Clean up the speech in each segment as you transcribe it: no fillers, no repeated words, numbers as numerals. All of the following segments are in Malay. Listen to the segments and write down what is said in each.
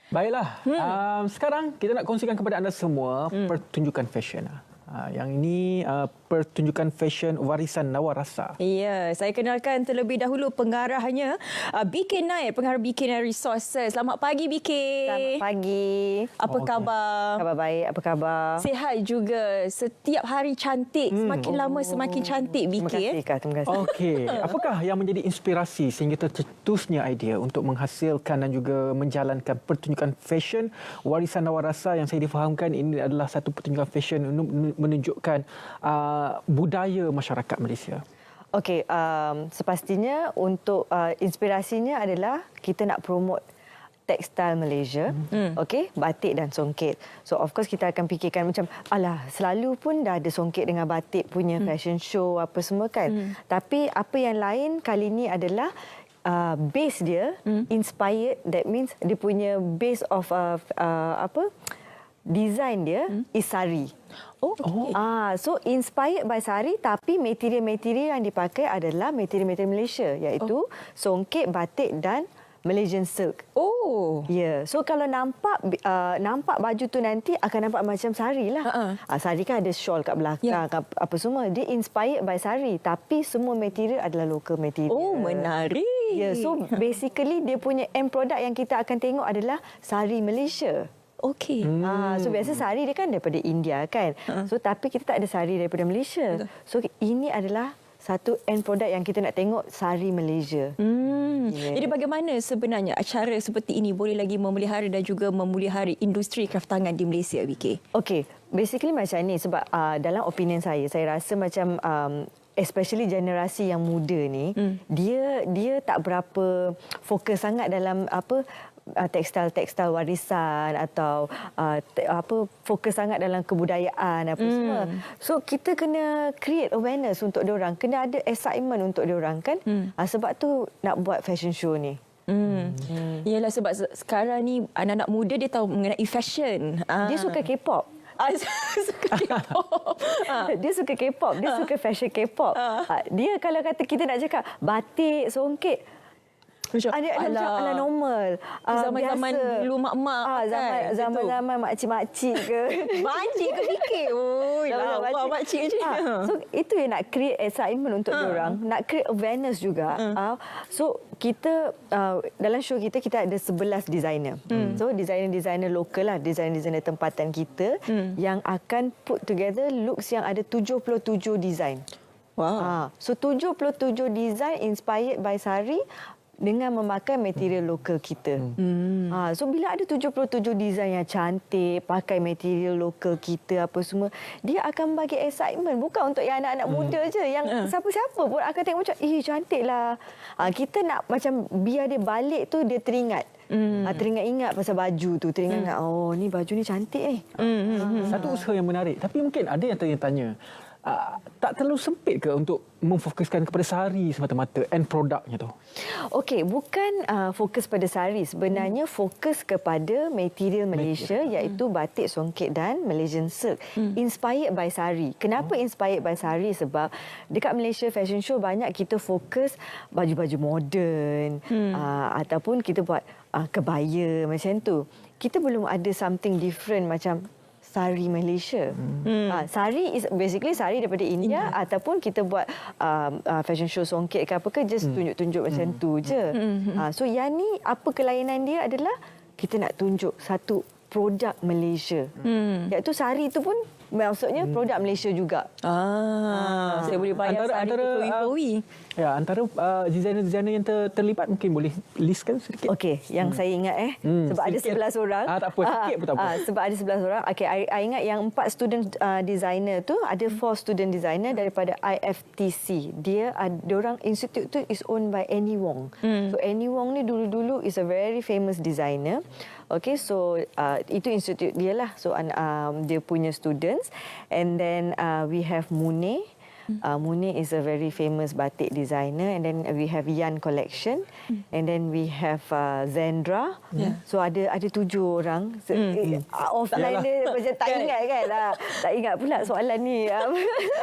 Baiklah, sekarang kita nak kongsikan kepada anda semua pertunjukan fashion. Yang ini pertunjukan fashion warisan Nawarasa. Ya, saya kenalkan terlebih dahulu pengarahnya, BK Knight, pengarah BK Knight Resources. Selamat pagi BK. Selamat pagi. Apa khabar? Khabar baik, apa khabar? Sihat juga. Setiap hari cantik. Semakin lama semakin cantik BK. Terima kasih, Kak. Terima kasih. Okey, apakah yang menjadi inspirasi sehingga tercetusnya idea untuk menghasilkan dan juga menjalankan pertunjukan fashion warisan Nawarasa yang saya difahamkan ini adalah satu pertunjukan fashion menunjukkan budaya masyarakat Malaysia? Okey, sepastinya untuk inspirasinya adalah kita nak promote tekstil Malaysia, okey, batik dan songket. So of course kita akan fikirkan macam alah selalu pun dah ada songket dengan batik punya fashion show apa semua kan. Tapi apa yang lain kali ni adalah base dia inspired, that means dia punya base of design dia is sari. So inspired by sari tapi material-material yang dipakai adalah material-material Malaysia iaitu songket, batik dan Malaysian silk. So kalau nampak baju tu nanti akan nampak macam sari lah. Sari kan ada shawl kat belakang, apa semua. Dia inspired by sari tapi semua material adalah local material. Menarik. So basically dia punya end product yang kita akan tengok adalah sari Malaysia. Okey. So biasa sari dia kan daripada India kan. So tapi kita tak ada sari daripada Malaysia. So ini adalah satu end product yang kita nak tengok, sari Malaysia. Jadi bagaimana sebenarnya acara seperti ini boleh lagi memelihara dan juga memelihara industri kraftangan di Malaysia, BK? Okey, basically macam ni sebab dalam opinion saya rasa macam especially generasi yang muda ni, dia tak berapa fokus sangat dalam tekstil warisan atau fokus sangat dalam kebudayaan apa semua. So kita kena create awareness untuk diorang, kena ada excitement untuk diorang kan. Sebab tu nak buat fashion show ni. Yalah, sebab sekarang ni anak-anak muda dia tahu mengenai fashion. Dia suka K-pop. Suka K-pop. Dia suka K-pop, dia suka fashion K-pop. Dia kalau kata kita nak cakap batik, songket, ala normal. Zaman-zaman dulu mak-mak kan? Zaman-zaman makcik-makcik ke. Makcik ke fikir? Makcik je. So itu yang nak create excitement untuk diorang. Nak create awareness juga. So kita dalam show kita ada 11 designer. So designer-designer lokal lah, designer-designer tempatan kita yang akan put together looks yang ada 77 design. Wow. So 77 design inspired by sari dengan memakai material lokal kita. So bila ada 77 design yang cantik, pakai material lokal kita apa semua, dia akan bagi excitement. Bukan untuk yang anak-anak muda je, yang siapa-siapa pun akan tengok macam, cantiklah. Kita nak macam biar dia balik tu dia teringat. Teringat-ingat pasal baju tu, teringat ni baju ni cantik Satu usaha yang menarik, tapi mungkin ada yang tanya tak terlalu sempit ke untuk memfokuskan kepada sari semata-mata end produknya tu? Okey, bukan fokus pada sari. Sebenarnya fokus kepada material Malaysia iaitu batik, songket dan Malaysian silk. Inspired by sari. Kenapa inspired by sari? Sebab dekat Malaysia Fashion Show banyak kita fokus baju-baju moden ataupun kita buat kebaya macam tu. Kita belum ada something different macam sari Malaysia. Sari is basically sari daripada India ataupun kita buat fashion show songket ke apa ke, just tunjuk-tunjuk macam tu je. So yang ni apa kelainan dia adalah kita nak tunjuk satu produk Malaysia. Iaitu sari tu pun maksudnya produk Malaysia juga. Saya boleh bayar sari tu flowy-flowy. Ya, antara designer-designer yang terlibat mungkin boleh listkan sedikit. Okey, yang saya ingat sebab sikit. ada 11 orang. Tak apa, sikit pun tak apa. Sebab ada 11 orang. Okey, I ingat yang 4 student designer tu, ada 4 student designer daripada IFTC. Diorang institute tu is owned by Annie Wong. So Annie Wong ni dulu-dulu is a very famous designer. Okay, so itu institute dia lah. So dia punya students. And then we have Mune. Munir is a very famous batik designer, and then we have Yan Collection, and then we have Zendra. So ada 7 orang. Offline dia macam tak ingat kan? Tak ingat pula soalan ni.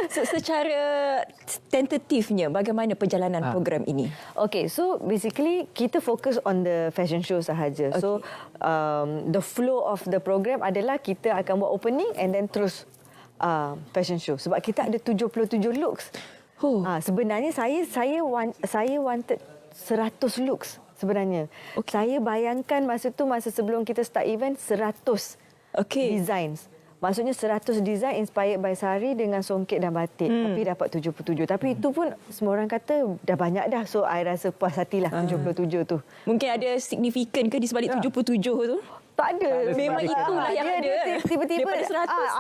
Secara tentatifnya, bagaimana perjalanan program ini? Okay, so basically kita fokus on the fashion show sahaja. Okay. So the flow of the program adalah kita akan buat opening and then terus fashion show. Sebab kita ada 77 looks. Sebenarnya saya wanted 100 looks sebenarnya. Okay. Saya bayangkan masa sebelum kita start event 100 designs. Maksudnya 100 design inspired by sari dengan songket dan batik. Tapi dapat 77. Tapi itu pun semua orang kata dah banyak dah. So I rasa puas hatilah 77 tu. Mungkin ada signifikan ke di sebalik 77 tu? Tak ada. Memang itulah yang ada. Tiba-tiba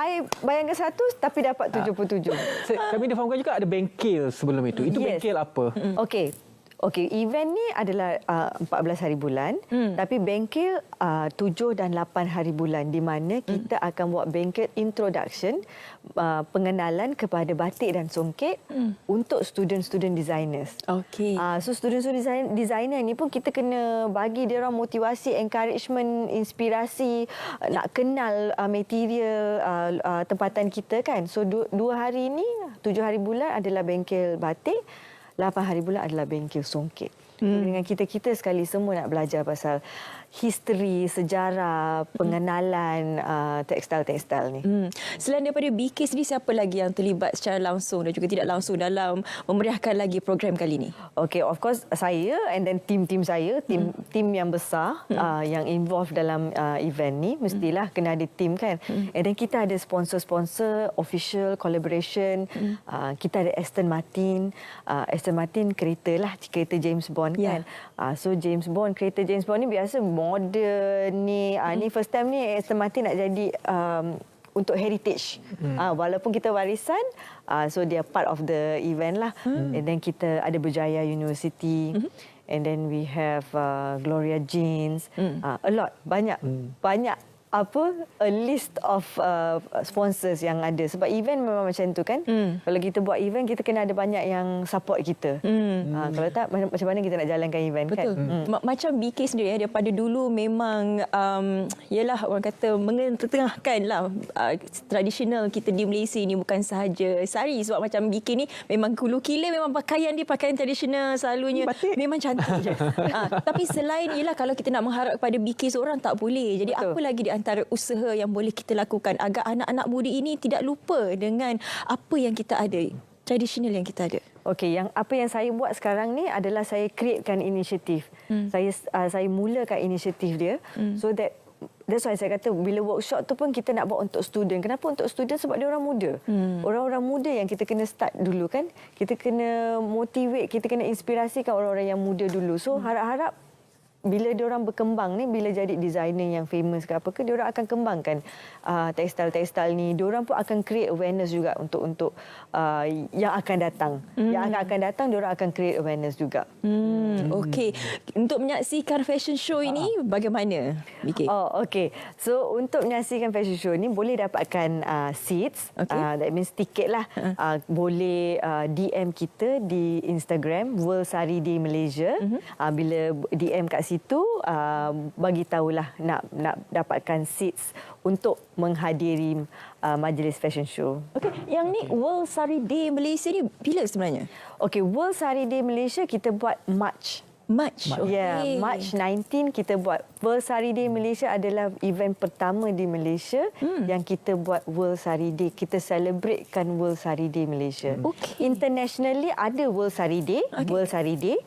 I bayangkan 100 tapi dapat 77. Kami dah fahamkan juga ada bengkel sebelum itu. Itu bengkel apa? Okey, event ni adalah 14 hari bulan, tapi bengkel 7 dan 8 hari bulan, di mana kita akan buat bengkel introduction, pengenalan kepada batik dan songket untuk student-student designers. Okey. So student-student designer ni pun kita kena bagi dia orang motivasi, encouragement, inspirasi, nak kenal material tempatan kita kan. So 2 hari ni, 7 hari bulan adalah bengkel batik, 8 hari bulan adalah bengkel songket. Dengan kita sekali semua nak belajar pasal history, sejarah, pengenalan tekstil-tekstil ni. Selain daripada BK sendiri, siapa lagi yang terlibat secara langsung dan juga tidak langsung dalam memeriahkan lagi program kali ini? Okay, of course saya and then tim saya, tim yang besar yang involved dalam event ni, mestilah kena ada tim kan. And then kita ada sponsor-sponsor, official collaboration. Kita ada Aston Martin. Aston Martin kereta James Bond kan. So kereta James Bond ni biasa modern ni. Ni first time ni Aston Martin nak jadi untuk heritage. Walaupun kita warisan, so dia part of the event lah. And then kita ada Berjaya University. And then we have Gloria Jeans. A lot, banyak a list of sponsors yang ada. Sebab event memang macam tu kan. Kalau kita buat event, kita kena ada banyak yang support kita. Kalau tak, macam mana kita nak jalankan event. Betul. Kan? Macam BK sendiri, daripada dulu memang ialah orang kata mengetengahkan lah tradisional kita di Malaysia ni, bukan sahaja sari. Sebab macam BK ni memang hulu kilir, memang pakaian tradisional selalunya batik. Memang cantik je. Tapi selain ialah kalau kita nak mengharap kepada BK seorang, tak boleh. Jadi betul. Apa lagi di antara usaha yang boleh kita lakukan agar anak-anak muda ini tidak lupa dengan apa yang kita ada, tradisional yang kita ada? Okey, apa yang saya buat sekarang ni adalah saya createkan inisiatif. Saya mulakan inisiatif dia, so that's why saya kata bila workshop tu pun kita nak buat untuk student. Kenapa untuk student? Sebab dia orang muda. Orang-orang muda yang kita kena start dulu kan. Kita kena motivate, kita kena inspirasikan orang-orang yang muda dulu. So harap-harap bila diorang berkembang ni, bila jadi designer yang famous ke apa ke, diorang akan kembangkan tekstil-tekstil ni. Diorang pun akan create awareness juga untuk yang akan datang. Yang akan datang, diorang akan create awareness juga. Okey. Untuk menyaksikan fashion show ini, bagaimana, BK? Okey. So, untuk menyaksikan fashion show ni, boleh dapatkan seats. That means tiket lah. Boleh DM kita di Instagram, World Sari Day Malaysia. Bila DM kat situ, bagi tahulah nak dapatkan seats untuk menghadiri majlis fashion show. Okey, yang ni World Sari Day Malaysia ni bila sebenarnya? Okey, World Sari Day Malaysia kita buat March. Okay. March 19 kita buat. World Sari Day Malaysia adalah event pertama di Malaysia yang kita buat World Sari Day. Kita celebratekan World Sari Day Malaysia. Internationally ada World Sari Day, World Sari Day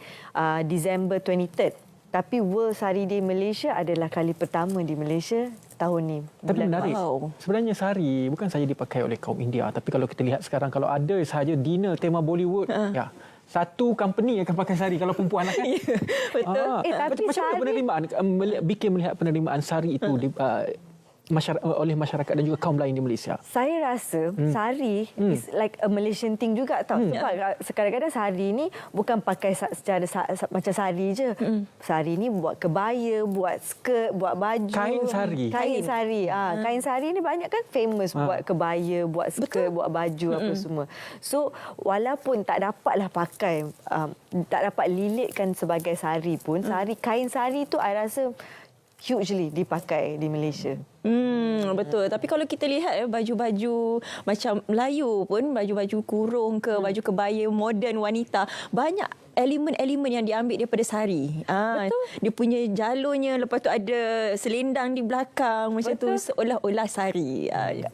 December 23rd. Tapi World Sari Day Malaysia adalah kali pertama di Malaysia tahun ni. Tapi menarik. Sebenarnya sari bukan saja dipakai oleh kaum India, tapi kalau kita lihat sekarang, kalau ada sahaja dinner tema Bollywood, satu company akan pakai sari kalau perempuan lah kan. Betul. Tapi macam mana penerimaan, BK melihat penerimaan sari itu oleh masyarakat dan juga kaum lain di Malaysia? Saya rasa sari is like a Malaysian thing juga tau. Sebab kadang-kadang sari ni bukan pakai secara macam sari je. Sari ni buat kebaya, buat skirt, buat baju. Kain sari. Kain sari. Kain sari ni banyak kan famous buat kebaya, buat skirt, buat baju apa semua. So walaupun tak dapatlah pakai, tak dapat lilitkan sebagai sari pun, kain sari tu I rasa hugely dipakai di Malaysia. Betul. Tapi kalau kita lihat baju-baju macam Melayu pun, baju-baju kurung ke, baju kebaya moden wanita, banyak elemen-elemen yang diambil daripada sari. Betul. Dia punya jalurnya, lepas tu ada selendang di belakang macam tu, seolah-olah sari.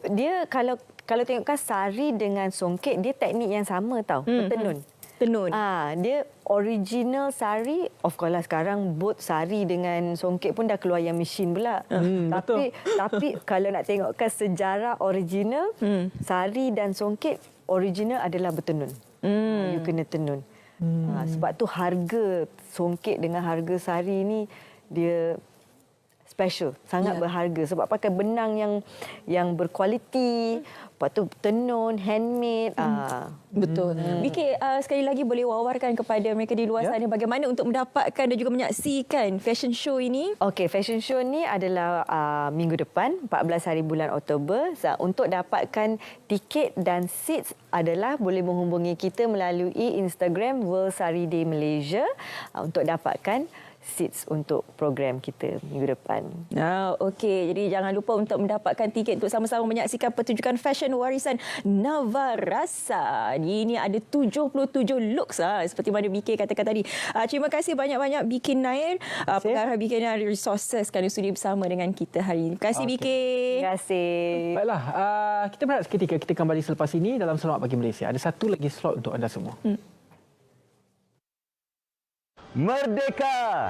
Dia kalau tengokkan sari dengan songket, dia teknik yang sama tau, bertenun. Tenun. Dia original sari, of course lah sekarang both sari dengan songket pun dah keluar yang mesin pula. Tapi kalau nak tengokkan sejarah original, sari dan songket original adalah bertenun. You kena tenun. Sebab tu harga songket dengan harga sari ni dia special, sangat berharga sebab pakai benang yang berkualiti, lepas tu tenun, handmade. Betul. BK, sekali lagi boleh wawarkan kepada mereka di luar sana bagaimana untuk mendapatkan dan juga menyaksikan fashion show ini? Okey, fashion show ni adalah minggu depan, 14 hari bulan Oktober. Untuk dapatkan tiket dan seats adalah boleh menghubungi kita melalui Instagram World Sari Day Malaysia untuk dapatkan seats untuk program kita minggu depan. Okey. Jadi jangan lupa untuk mendapatkan tiket untuk sama-sama menyaksikan pertunjukan fashion warisan Navarasa. Ini ada 77 looks seperti mana BK katakan tadi. Terima kasih banyak-banyak BK Nair, pengarah BK Nair Resources kerana sudi bersama dengan kita hari ini. Terima kasih BK. Terima kasih. Baiklah, kita berehat seketika. Kita kembali selepas ini dalam Selamat Pagi Malaysia. Ada satu lagi slot untuk anda semua. Merdeka!